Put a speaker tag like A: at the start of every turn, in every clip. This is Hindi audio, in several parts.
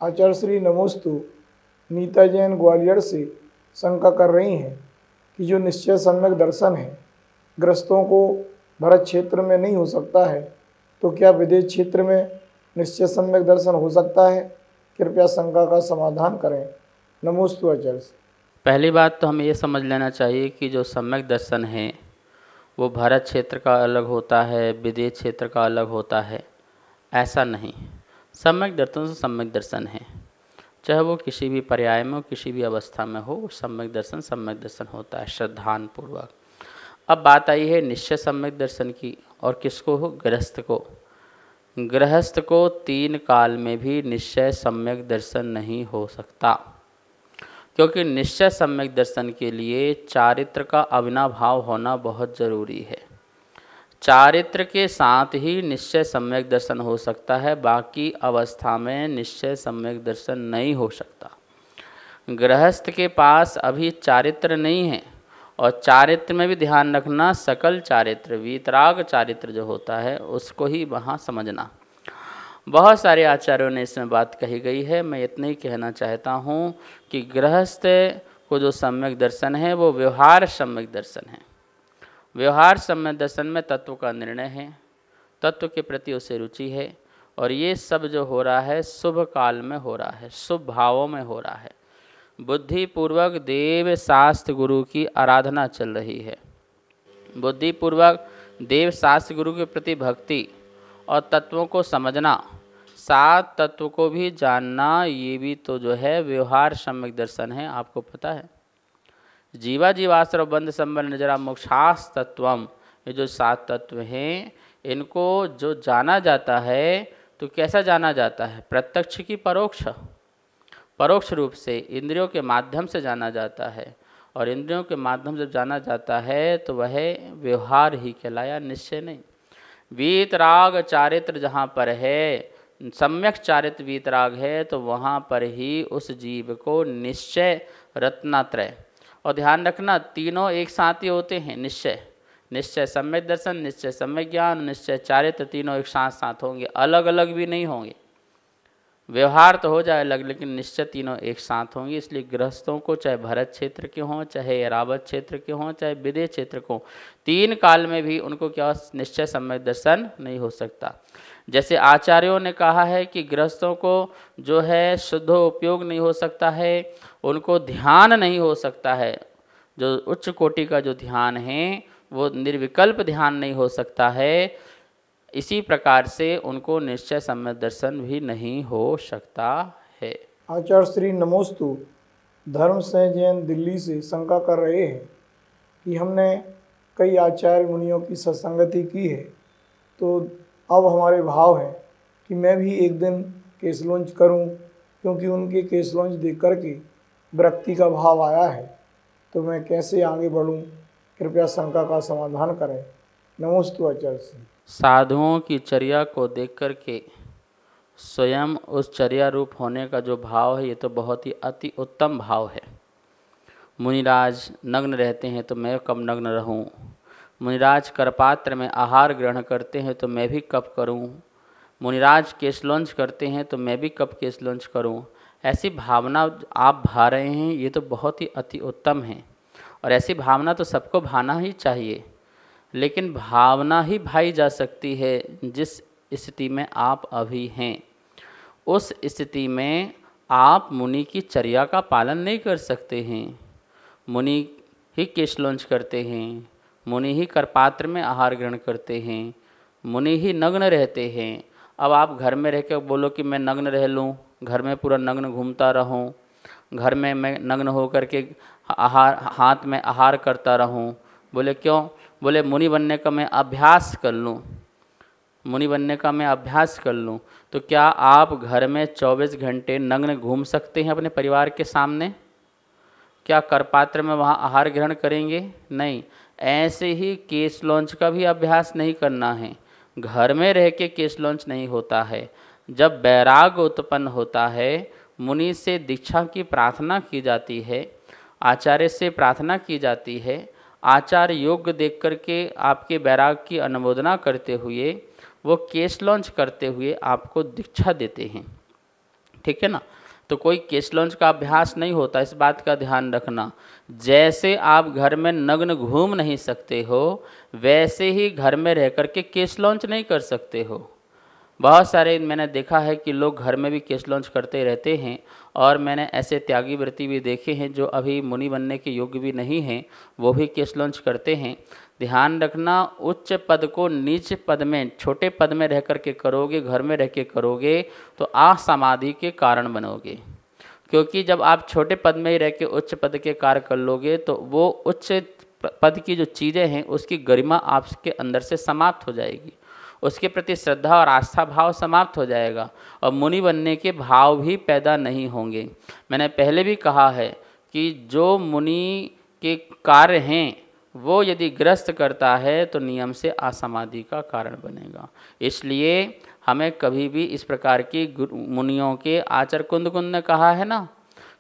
A: आचार्य श्री नमोस्तु नीता जैन ग्वालियर से शंका कर रही हैं कि जो निश्चय सम्यक दर्शन है ग्रस्तों को भरत क्षेत्र में नहीं हो सकता है, तो क्या विदेश क्षेत्र में निश्चय सम्यक दर्शन हो सकता है? कृपया शंका का समाधान करें। नमोस्तु आचार्य।
B: पहली बात तो हमें ये समझ लेना चाहिए कि जो सम्यक दर्शन है वो भारत क्षेत्र का अलग होता है, विदेश क्षेत्र का अलग होता है, ऐसा नहीं। सम्यक दर्शन से सम्यक दर्शन है, चाहे वो किसी भी पर्याय में हो, किसी भी अवस्था में हो, सम्यक दर्शन होता है श्रद्धापूर्वक। अब बात आई है निश्चय सम्यक दर्शन की, और किसको हो? गृहस्थ को। गृहस्थ को 3 काल में भी निश्चय सम्यक दर्शन नहीं हो सकता, क्योंकि निश्चय सम्यक दर्शन के लिए चारित्र का अविनाभाव होना बहुत ज़रूरी है। चारित्र के साथ ही निश्चय सम्यक दर्शन हो सकता है, बाकी अवस्था में निश्चय सम्यक दर्शन नहीं हो सकता। गृहस्थ के पास अभी चारित्र नहीं है, और चारित्र में भी ध्यान रखना, सकल चारित्र, वीतराग चारित्र जो होता है उसको ही वहाँ समझना। बहुत सारे आचार्यों ने इसमें बात कही गई है। मैं इतना ही कहना चाहता हूँ कि गृहस्थ को जो सम्यक दर्शन है वो व्यवहार सम्यक दर्शन है। व्यवहार सम्यक दर्शन में तत्व का निर्णय है, तत्व के प्रति उसे रुचि है, और ये सब जो हो रहा है शुभ काल में हो रहा है, शुभ भावों में हो रहा है। बुद्धिपूर्वक देव शास्त्र गुरु की आराधना चल रही है। बुद्धिपूर्वक देव शास्त्र गुरु के प्रति भक्ति और तत्वों को समझना, 7 तत्व को भी जानना, ये भी तो जो है व्यवहार सम्यक दर्शन है। आपको पता है जीवा जीवाश्रव बंध संबंध निजरा मोक्षास तत्वम, ये जो 7 तत्व हैं इनको जो जाना जाता है तो कैसा जाना जाता है? प्रत्यक्ष की परोक्ष? परोक्ष रूप से इंद्रियों के माध्यम से जाना जाता है, और इंद्रियों के माध्यम से जाना जाता है तो वह व्यवहार ही कहलाया, निश्चय नहीं। वीतराग चारित्र जहाँ पर है, सम्यक चारित्र वीतराग है, तो वहाँ पर ही उस जीव को निश्चय रत्नात्रय। और ध्यान रखना, तीनों एक साथ ही होते हैं। निश्चय सम्यक दर्शन, निश्चय सम्यक ज्ञान, निश्चय चारित्र, तीनों एक साथ साथ होंगे, अलग अलग भी नहीं होंगे। व्यवहार तो हो जाए अलग, लेकिन निश्चय तीनों एक साथ होंगे। इसलिए गृहस्थों को, चाहे भरत क्षेत्र के हों, चाहे एरावत क्षेत्र के हों, चाहे विदेश क्षेत्र को, 3 काल में भी उनको क्या निश्चय सम्यक दर्शन नहीं हो सकता। जैसे आचार्यों ने कहा है कि गृहस्थों को जो है शुद्ध उपयोग नहीं हो सकता है, उनको ध्यान नहीं हो सकता है, जो उच्च कोटि का जो ध्यान है वो निर्विकल्प ध्यान नहीं हो सकता है, इसी प्रकार से उनको निश्चय सम्यक दर्शन भी नहीं हो सकता है।
A: आचार्य श्री नमोस्तु धर्म से जैन दिल्ली से शंका कर रहे हैं कि हमने कई आचार्य मुनियों की सत्संगति की है, तो अब हमारे भाव है कि मैं भी एक दिन केस लॉन्च करूं, क्योंकि उनके केस लॉन्च देख करके विरक्ति का भाव आया है, तो मैं कैसे आगे बढ़ूं? कृपया शंका का समाधान करें। नमोस्तु आचार्य श्री।
B: साधुओं की चर्या को देख कर के स्वयं उस चर्या रूप होने का जो भाव है, ये तो बहुत ही अति उत्तम भाव है। मुनिराज नग्न रहते हैं तो मैं कब नग्न रहूं? मुनिराज करपात्र में आहार ग्रहण करते हैं तो मैं भी कब करूं? मुनिराज केश लॉन्च करते हैं तो मैं भी कब केश लॉन्च करूं? ऐसी भावना आप भा रहे हैं, ये तो बहुत ही अति उत्तम है, और ऐसी भावना तो सबको भाना ही चाहिए। लेकिन भावना ही भाई जा सकती है जिस स्थिति में आप अभी हैं। उस स्थिति में आप मुनि की चर्या का पालन नहीं कर सकते हैं। मुनि ही केश लॉन्च करते हैं, मुनि ही करपात्र में आहार ग्रहण करते हैं, मुनि ही नग्न रहते हैं। अब आप घर में रह कर बोलो कि मैं नग्न रह लूँ, घर में पूरा नग्न घूमता रहूँ, घर में मैं नग्न होकर के हाथ में आहार करता रहूँ। बोले क्यों? बोले मुनि बनने का मैं अभ्यास कर लूँ, मुनि बनने का मैं अभ्यास कर लूँ। तो क्या आप घर में 24 घंटे नग्न घूम सकते हैं अपने परिवार के सामने? क्या करपात्र में वहाँ आहार ग्रहण करेंगे? नहीं। ऐसे ही केस लॉन्च का भी अभ्यास नहीं करना है। घर में रह के केस लॉन्च नहीं होता है। जब वैराग्य उत्पन्न होता है, मुनि से दीक्षा की प्रार्थना की जाती है, आचार्य से प्रार्थना की जाती है, आचार्य योग्य देख करके आपके वैराग्य की अनुमोदना करते हुए, वो केस लॉन्च करते हुए आपको दीक्षा देते हैं। ठीक है ना। तो कोई केस लॉन्च का अभ्यास नहीं होता, इस बात का ध्यान रखना। जैसे आप घर में नग्न घूम नहीं सकते हो, वैसे ही घर में रह कर के केस लॉन्च नहीं कर सकते हो। बहुत सारे मैंने देखा है कि लोग घर में भी केस लॉन्च करते रहते हैं, और मैंने ऐसे त्यागी व्रती भी देखे हैं जो अभी मुनि बनने के योग्य भी नहीं हैं, वो भी केस लॉन्च करते हैं। ध्यान रखना, उच्च पद को नीच पद में, छोटे पद में रह कर के करोगे, घर में रह के करोगे तो असमाधि के कारण बनोगे। क्योंकि जब आप छोटे पद में ही रह के उच्च पद के कार्य कर लोगे तो वो उच्च पद की जो चीज़ें हैं उसकी गरिमा आपके अंदर से समाप्त हो जाएगी, उसके प्रति श्रद्धा और आस्था भाव समाप्त हो जाएगा, और मुनि बनने के भाव भी पैदा नहीं होंगे। मैंने पहले भी कहा है कि जो मुनि के कार्य हैं वो यदि ग्रस्त करता है तो नियम से असमाधि का कारण बनेगा। इसलिए हमें कभी भी इस प्रकार की मुनियों के आचार, कुंद ने कहा है ना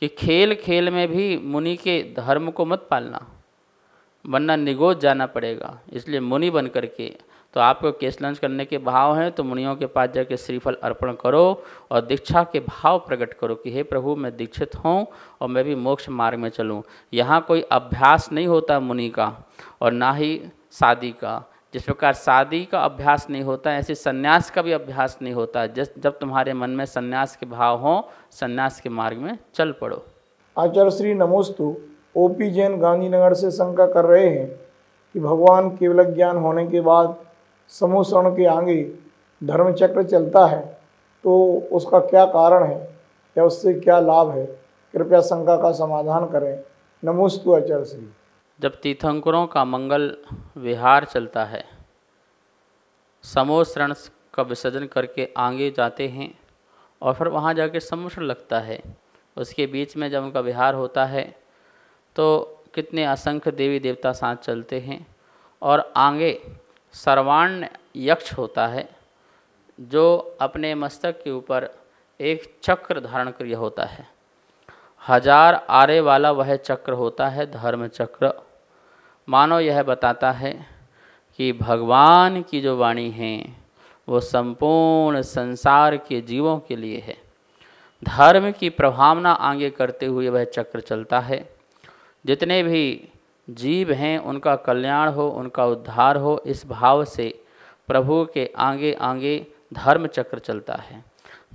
B: कि खेल खेल में भी मुनि के धर्म को मत पालना, वरना निगोज जाना पड़ेगा। इसलिए मुनि बन करके तो आपको केस लॉन्च करने के भाव हैं तो मुनियों के पास जाके श्रीफल अर्पण करो और दीक्षा के भाव प्रकट करो कि हे प्रभु, मैं दीक्षित हूँ और मैं भी मोक्ष मार्ग में चलूँ। यहाँ कोई अभ्यास नहीं होता मुनि का, और ना ही शादी का। जिस प्रकार शादी का अभ्यास नहीं होता, ऐसे संन्यास का भी अभ्यास नहीं होता। जब तुम्हारे मन में संन्यास के भाव हों, संन्यास के मार्ग में चल पड़ो।
A: आचार्य श्री नमोस्तु ओपी जैन गांधीनगर से शंका कर रहे हैं कि भगवान केवल ज्ञान होने के बाद समूह शरण के आगे धर्मचक्र चलता है, तो उसका क्या कारण है या उससे क्या लाभ है? कृपया शंका का समाधान करें। नमोस्तु आचार्य श्री।
B: जब तीर्थंकरों का मंगल विहार चलता है, समूह शरण का विसर्जन करके आगे जाते हैं और फिर वहाँ जाके समूह शरण लगता है, उसके बीच में जब उनका विहार होता है तो कितने असंख्य देवी देवता साथ चलते हैं, और आगे सर्वाण्य यक्ष होता है जो अपने मस्तक के ऊपर एक चक्र धारण किए होता है। 1000 आरे वाला वह चक्र होता है, धर्म चक्र। मानो यह बताता है कि भगवान की जो वाणी है वो संपूर्ण संसार के जीवों के लिए है। धर्म की प्रभावना आगे करते हुए वह चक्र चलता है। जितने भी जीव हैं उनका कल्याण हो, उनका उद्धार हो, इस भाव से प्रभु के आगे आगे धर्म चक्र चलता है।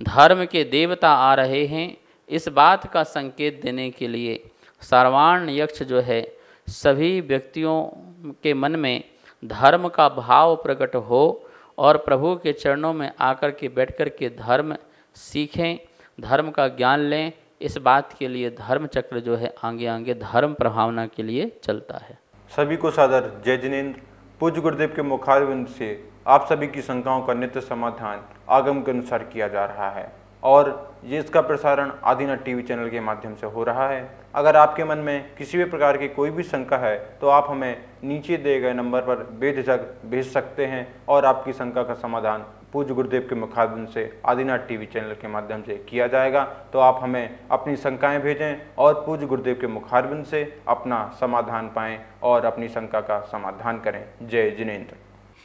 B: धर्म के देवता आ रहे हैं, इस बात का संकेत देने के लिए सर्वाण्य यक्ष जो है सभी व्यक्तियों के मन में धर्म का भाव प्रकट हो और प्रभु के चरणों में आकर के बैठ कर के धर्म सीखें, धर्म का ज्ञान लें। इस बात के लिए धर्म चक्र जो है आगे आगे धर्म प्रभावना के लिए चलता है।
C: सभी को सादर जय जिनेंद्र। पूज्य गुरुदेव के मुखारविंद से आप सभी की शंकाओं का नित्य समाधान आगम के अनुसार किया जा रहा है, और ये इसका प्रसारण आदिनाथ टीवी चैनल के माध्यम से हो रहा है। अगर आपके मन में किसी भी प्रकार की कोई भी शंका है तो आप हमें नीचे दिए गए नंबर पर बेझिझक भेज सकते हैं, और आपकी शंका का समाधान पूज्य गुरुदेव के मुखारविंद से आदिनाथ टीवी चैनल के माध्यम से किया जाएगा। तो आप हमें अपनी शंकाएं भेजें और पूज्य गुरुदेव के मुखारविंद से अपना समाधान पाएं और अपनी शंका का समाधान करें। जय जिनेंद्र।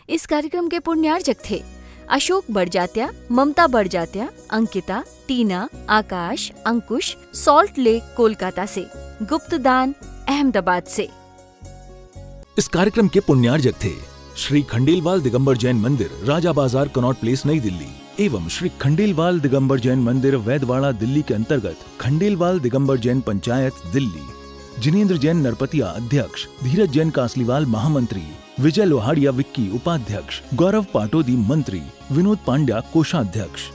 D: इस कार्यक्रम के पुण्यार्चक थे अशोक बड़जात्या, ममता बड़जात्या, अंकिता, टीना, आकाश, अंकुश, सॉल्ट लेक कोलकाता से, गुप्तदान अहमदाबाद से।
E: इस कार्यक्रम के पुण्यार्चक थे श्री खंडेलवाल दिगंबर जैन मंदिर, राजा बाजार, कनॉट प्लेस, नई दिल्ली, एवं श्री खंडेलवाल दिगंबर जैन मंदिर, वैदवाड़ा, दिल्ली के अंतर्गत खंडेलवाल दिगंबर जैन पंचायत, दिल्ली। जिनेंद्र जैन नरपतिया अध्यक्ष, धीरज जैन कासलीवाल महामंत्री, विजय लोहाड़िया विक्की उपाध्यक्ष, गौरव पाटोदी मंत्री, विनोद पांड्या कोषाध्यक्ष।